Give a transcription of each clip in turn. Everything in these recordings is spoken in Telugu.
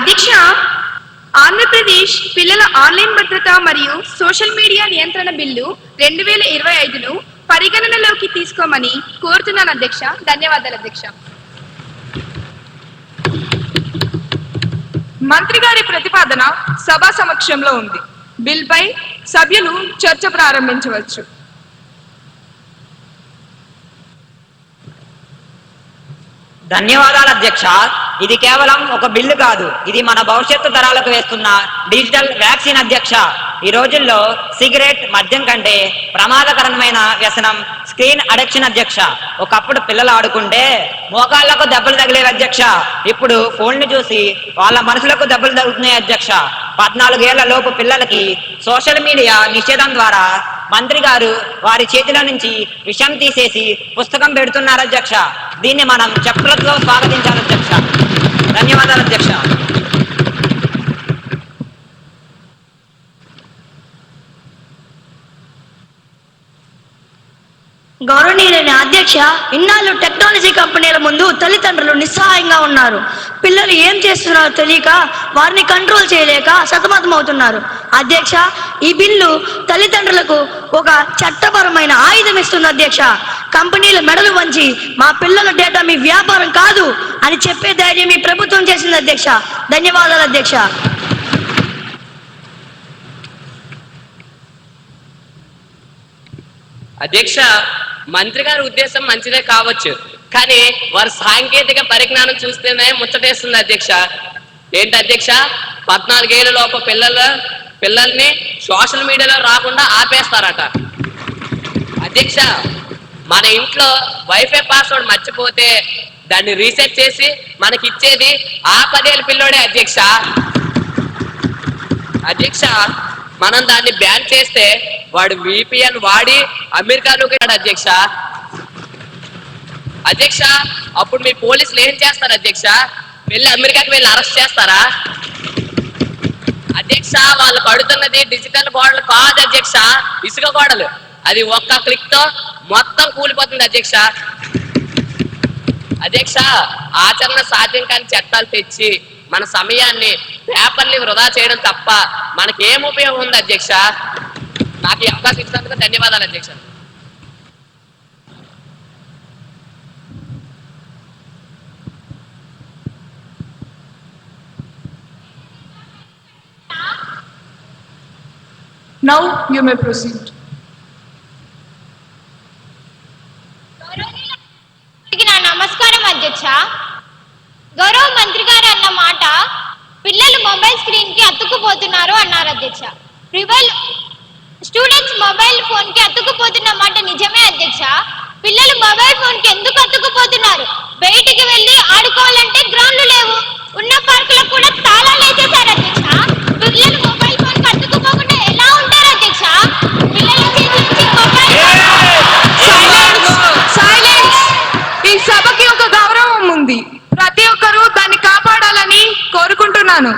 అధ్యక్ష, ఆంధ్రప్రదేశ్ పిల్లల ఆన్లైన్ భద్రత మరియు సోషల్ మీడియా నియంత్రణ బిల్లు 2025ను పరిగణనలోకి తీసుకోమని కోరుతున్నాను అధ్యక్ష. ధన్యవాదాలు అధ్యక్ష. మంత్రి గారి ప్రతిపాదన సభా సమక్షంలో ఉంది. బిల్ పై సభ్యులు చర్చ ప్రారంభించవచ్చు. ధన్యవాదాలు అధ్యక్ష. ఇది కేవలం ఒక బిల్లు కాదు, ఇది మన భవిష్యత్తు తరాలకు వేస్తున్న డిజిటల్ వ్యాక్సిన్ అధ్యక్ష. ఈ రోజుల్లో సిగరెట్, మద్యం కంటే ప్రమాదకరమైన వ్యసనం స్క్రీన్ అడిక్షన్ అధ్యక్ష. ఒకప్పుడు పిల్లలు ఆడుకుంటే మోకాళ్లకు దెబ్బలు తగిలేవి అధ్యక్ష. ఇప్పుడు ఫోన్లు చూసి వాళ్ళ మనసులకు దెబ్బలు తగులుతున్నాయి అధ్యక్ష. 14 ఏళ్ల లోపు పిల్లలకి సోషల్ మీడియా నిషేధం ద్వారా మంత్రి గారు వారి చేతిలో నుంచి విషం తీసేసి పుస్తకం పెడుతున్నారు అధ్యక్ష. దీన్ని మనం చప్పట్లతో స్వాగతించాలి అధ్యక్ష. ధన్యవాదాలు అధ్యక్ష. గౌరవనీయులైన అధ్యక్ష, ఇన్నాళ్ళు టెక్నాలజీ కంపెనీల ముందు తల్లిదండ్రులు నిస్సహాయంగా ఉన్నారు. పిల్లలు ఏం చేస్తున్నారో తెలియక వారిని కంట్రోల్ చేయలేక సతమతమవుతున్నారు. అధ్యక్ష, ఈ బిల్లు తల్లిదండ్రులకు ఒక చట్టపరమైన ఆయుధం ఇస్తుంది అధ్యక్ష. కంపెనీల మెడలు వంచి మా పిల్లల డేటా మీ వ్యాపారం కాదు అని చెప్పే ధైర్యం ఈ ప్రభుత్వం చేసింది అధ్యక్ష. ధన్యవాదాలు అధ్యక్ష. అధ్యక్ష, మంత్రి గారి ఉద్దేశం మంచిదే కావచ్చు, కానీ వారి సాంకేతిక పరిజ్ఞానం చూస్తేనే ముచ్చటేస్తుంది అధ్యక్ష. ఏంటి అధ్యక్ష, 14 ఏళ్ళ లోపు పిల్లల్ని సోషల్ మీడియాలో రాకుండా ఆపేస్తారట. అధ్యక్ష, మన ఇంట్లో వైఫై పాస్వర్డ్ మర్చిపోతే దాన్ని రీసెట్ చేసి మనకి ఇచ్చేది ఆ 10 ఏళ్ళ పిల్లోడే అధ్యక్ష. అధ్యక్ష, మనం దాన్ని బ్యాన్ చేస్తే వాడు VPN వాడి అమెరికాలోకి అధ్యక్ష. అధ్యక్ష, అప్పుడు మీ పోలీసులు ఏం చేస్తారు అధ్యక్ష? వెళ్ళి అమెరికాకి వెళ్ళి అరెస్ట్ చేస్తారా? అధ్యక్ష, వాళ్ళు కడుతున్నది డిజిటల్ గోడలు కాదు అధ్యక్ష, ఇసుక గోడలు. అది ఒక్క క్లిక్ తో మొత్తం కూలిపోతుంది అధ్యక్ష. అధ్యక్ష, ఆచరణ సాధ్యం కాని చట్టాలు తెచ్చి మన సమయాన్ని పేపర్ని వృధా చేయడం తప్ప మనకేం ఉపయోగం ఉంది అధ్యక్ష? నాకు ఈ అవకాశం ఇచ్చినందుకు ధన్యవాదాలు అధ్యక్ష. Now you may proceed. నమస్కారం అధ్యక్ష. గౌరవ మంత్రి గారు అన్న మాట, పిల్లలు మొబైల్ స్క్రీన్ కి అతుక్కుపోతున్నారు అన్నారు అధ్యక్ష. స్టూడెంట్స్ మొబైల్ ఫోన్ కి అతుక్కుపోతున్న మాట నిజమే అధ్యక్ష. పిల్లలు మొబైల్ ఫోన్ కి ఎందుకు అతుక్కుపోతున్నారు? బయటికి వెళ్ళి ఆడుకోవాలంటే గ్రౌండ్లు లేవు, ఉన్న పార్కులకు కూడా తాళాలు వేసేశారు అధ్యక్ష. పిల్లలు మొబైల్ ఫోన్ కి అతుక్కుపోకుండా ఎలా ఉంటారు అధ్యక్ష? పిల్లల చేతి నుంచి మొబైల్. ఈ సభకి ఒక గౌరవం ఉంది, ప్రతి ఒక్కరూ దాన్ని కాపాడాలని కోరుకుంటున్నాను.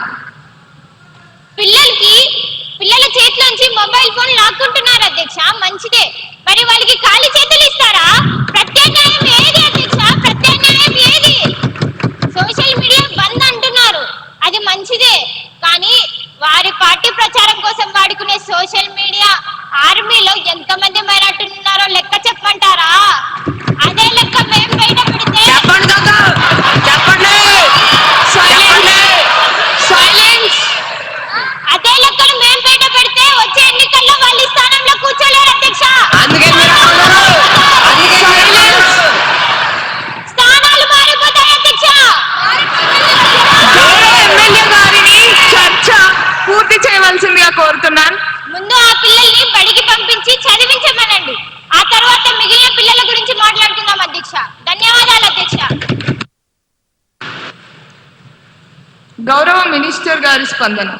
పిల్లల చేతిలోంచి మొబైల్ ఫోన్ లాక్కుంటున్నారు అధ్యక్ష. మంచిదే, మరి వాళ్ళకి ఖాళీ చేతులు ఇస్తారా? ప్రత్యామ్నాయం ఏది అధ్యక్ష? ప్రత్యామ్నాయం ఏది? సోషల్ మీడియా బంద్ అంటున్నారు, అది మంచిదే, కానీ వారి పార్టీ ప్రచారం కోసం వాడుకునే సోషల్ మీడియా ఆర్మీలో ఎంతమంది మైనార్టీలు ఉన్నారో లెక్క చెప్పమంటారా? అదే లెక్క మేము బయట పెడితే అదే లెక్కను మేము బయట పెడితే వచ్చే ఎన్నికల్లో వాళ్ళు ఈ స్థానంలో కూర్చోలేరు అధ్యక్ష. స్థానాలు మారిపోతాయి అధ్యక్ష. ఎమ్మెల్యే గారిని చర్చ పూర్తి చేయవలసిందిగా కోరుతున్నాను. ముందు ఆ పిల్లల్ని బడికి పంపించి చదివించమనండి, ఆ తర్వాత మిగిలిన పిల్లల గురించి మాట్లాడుకుందాం అధ్యక్ష. ధన్యవాదాలు అధ్యక్ష. గౌరవ మినిస్టర్ గారి స్పందన.